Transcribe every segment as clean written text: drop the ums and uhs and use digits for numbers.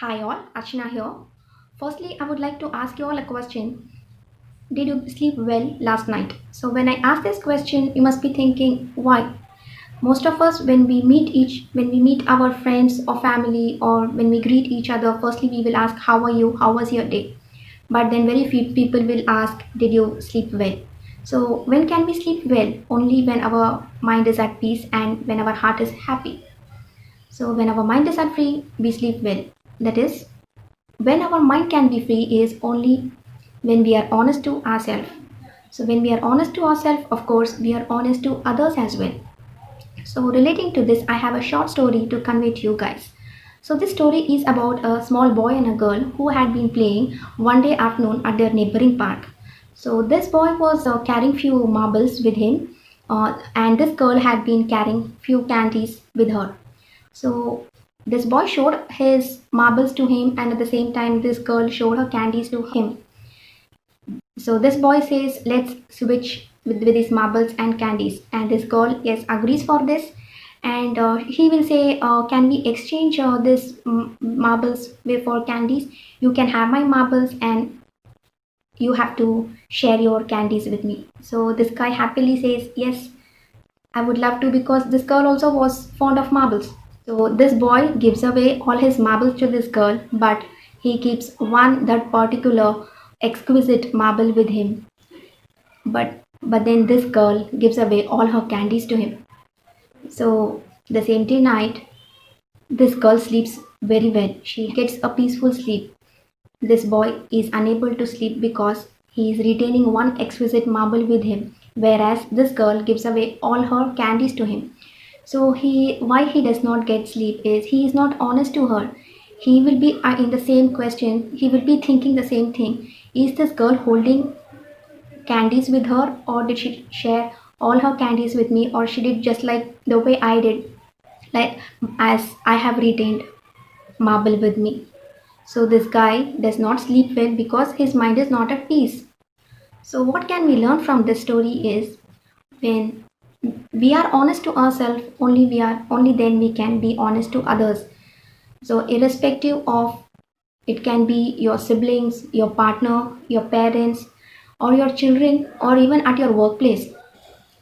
Hi all, Archana here. Firstly, I would like to ask you all a question. Did you sleep well last night? So when I ask this question, you must be thinking, why? Most of us, when we meet our friends or family, or when we greet each other, firstly we will ask, how are you? How was your day? But then very few people will ask, did you sleep well? So when can we sleep well? Only when our mind is at peace and when our heart is happy. So when our mind is at free, we sleep well. That is, when our mind can be free is only when we are honest to ourselves. So when we are honest to ourselves, of course we are honest to others as well. So relating to this, I have a short story to convey to you guys. So this story is about a small boy and a girl who had been playing one day afternoon at their neighboring park. So this boy was carrying few marbles with him, and this girl had been carrying few candies with her. So this boy showed his marbles to him, and at the same time, this girl showed her candies to him. So this boy says, "Let's switch with these marbles and candies." And this girl, yes, agrees for this. And he will say, "Can we exchange this marbles for candies? You can have my marbles, and you have to share your candies with me." So this guy happily says, "Yes, I would love to," because this girl also was fond of marbles. So this boy gives away all his marbles to this girl, but he keeps one that particular exquisite marble with him. But then this girl gives away all her candies to him. So the same day night, this girl sleeps very well. She gets a peaceful sleep. This boy is unable to sleep because he is retaining one exquisite marble with him, whereas this girl gives away all her candies to him. So why he does not get sleep is he is not honest to her. He will be in the same question. He will be thinking the same thing. Is this girl holding candies with her, or did she share all her candies with me, or she did just like the way I did, like as I have retained marble with me. So this guy does not sleep well because his mind is not at peace. So what can we learn from this story is, when we are honest to ourselves, only then we can be honest to others. So irrespective of, it can be your siblings, your partner, your parents, or your children, or even at your workplace.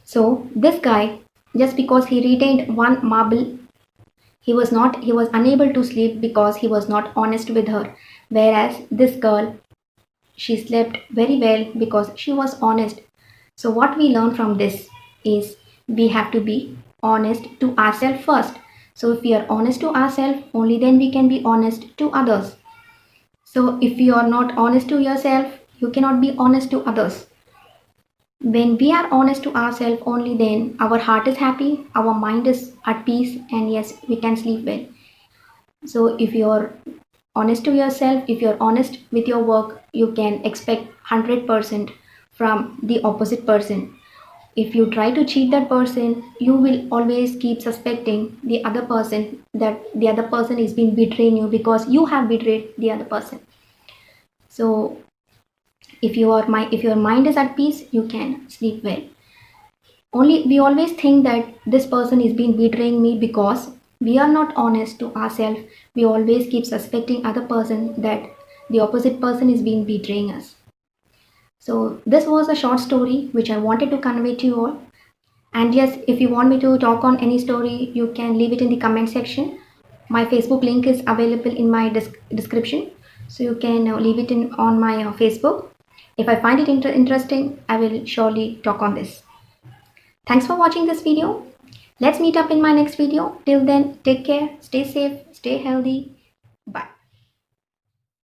So this guy, just because he retained one marble, he was unable to sleep because he was not honest with her. Whereas this girl, she slept very well because she was honest. So what we learn from this is, we have to be honest to ourselves first. So if we are honest to ourselves, only then we can be honest to others. So if you are not honest to yourself, you cannot be honest to others. When we are honest to ourselves, only then our heart is happy, our mind is at peace, and yes, we can sleep well. So if you're honest to yourself, if you're honest with your work, you can expect 100% from the opposite person. If you try to cheat that person, you will always keep suspecting the other person, that the other person is being betraying you because you have betrayed the other person. So if your mind is at peace, you can sleep well. Only we always think that this person is being betraying me because we are not honest to ourselves. We always keep suspecting other person that the opposite person is being betraying us. So this was a short story which I wanted to convey to you all. And yes, if you want me to talk on any story, you can leave it in the comment section. My Facebook link is available in my description, so you can leave it in on my Facebook. If I find it interesting, I will surely talk on this. Thanks for watching this video. Let's meet up in my next video. Till then, take care, stay safe, stay healthy.